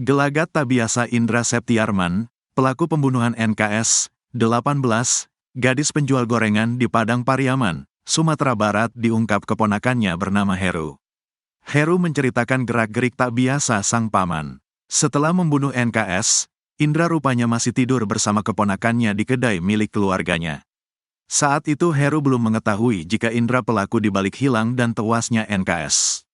Gelagat tak biasa Indra Septiarman, pelaku pembunuhan NKS, 18, gadis penjual gorengan di Padang Pariaman, Sumatera Barat diungkap keponakannya bernama Heru. Heru menceritakan gerak-gerik tak biasa sang paman. Setelah membunuh NKS, Indra rupanya masih tidur bersama keponakannya di kedai milik keluarganya. Saat itu Heru belum mengetahui jika Indra pelaku dibalik hilang dan tewasnya NKS.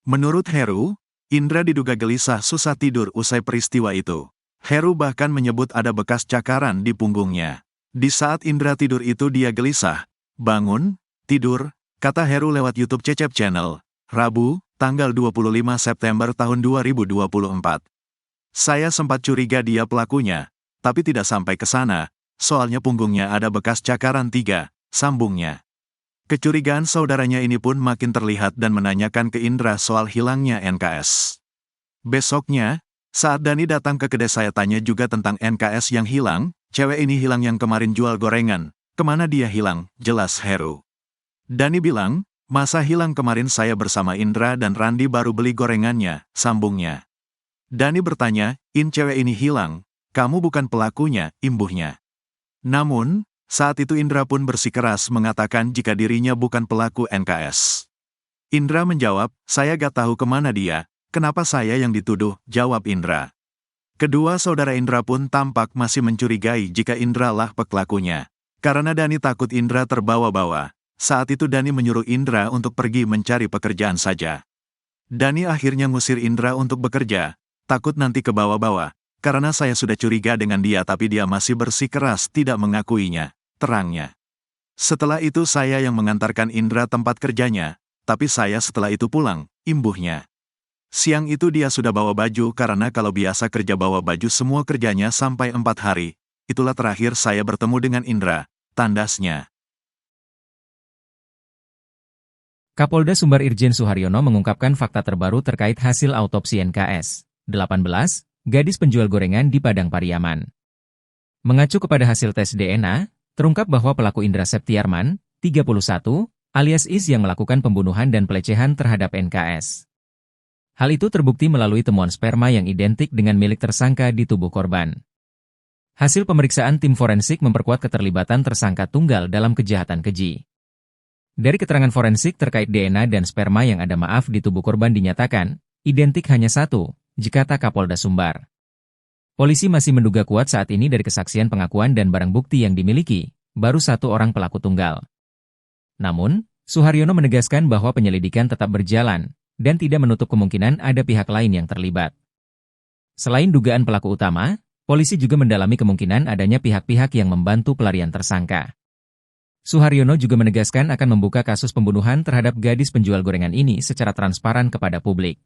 Menurut Heru, Indra diduga gelisah susah tidur usai peristiwa itu. Heru bahkan menyebut ada bekas cakaran di punggungnya. Di saat Indra tidur itu dia gelisah. Bangun, tidur, kata Heru lewat YouTube Cecep Channel, Rabu, tanggal 25 September tahun 2024. Saya sempat curiga dia pelakunya, tapi tidak sampai ke sana, soalnya punggungnya ada bekas cakaran 3, sambungnya. Kecurigaan saudaranya ini pun makin terlihat dan menanyakan ke Indra soal hilangnya NKS. Besoknya, saat Dani datang ke kedai saya tanya juga tentang NKS yang hilang, cewek ini hilang yang kemarin jual gorengan, kemana dia hilang, jelas Heru. Dani bilang, masa hilang kemarin saya bersama Indra dan Randi baru beli gorengannya, sambungnya. Dani bertanya, cewek ini hilang, kamu bukan pelakunya, imbuhnya. Namun, saat itu Indra pun bersikeras mengatakan jika dirinya bukan pelaku NKS. Indra menjawab, saya gak tahu kemana dia, kenapa saya yang dituduh, jawab Indra. Kedua saudara Indra pun tampak masih mencurigai jika Indra lah pelakunya. Karena Dani takut Indra terbawa-bawa, saat itu Dani menyuruh Indra untuk pergi mencari pekerjaan saja. Dani akhirnya ngusir Indra untuk bekerja, takut nanti kebawa-bawa, karena saya sudah curiga dengan dia tapi dia masih bersikeras tidak mengakuinya. Terangnya. Setelah itu saya yang mengantarkan Indra tempat kerjanya, tapi saya setelah itu pulang, imbuhnya. Siang itu dia sudah bawa baju karena kalau biasa kerja bawa baju semua kerjanya sampai 4 hari. Itulah terakhir saya bertemu dengan Indra, tandasnya. Kapolda Sumbar Irjen Suharyono mengungkapkan fakta terbaru terkait hasil autopsi NKS 18, gadis penjual gorengan di Padang Pariaman. Mengacu kepada hasil tes DNA, terungkap bahwa pelaku Indra Septiarman, 31, alias Is yang melakukan pembunuhan dan pelecehan terhadap NKS. Hal itu terbukti melalui temuan sperma yang identik dengan milik tersangka di tubuh korban. Hasil pemeriksaan tim forensik memperkuat keterlibatan tersangka tunggal dalam kejahatan keji. Dari keterangan forensik terkait DNA dan sperma yang ada maaf di tubuh korban dinyatakan, identik hanya satu, jikata Kapolda Sumbar. Polisi masih menduga kuat saat ini dari kesaksian pengakuan dan barang bukti yang dimiliki, baru satu orang pelaku tunggal. Namun, Suharyono menegaskan bahwa penyelidikan tetap berjalan, dan tidak menutup kemungkinan ada pihak lain yang terlibat. Selain dugaan pelaku utama, polisi juga mendalami kemungkinan adanya pihak-pihak yang membantu pelarian tersangka. Suharyono juga menegaskan akan membuka kasus pembunuhan terhadap gadis penjual gorengan ini secara transparan kepada publik.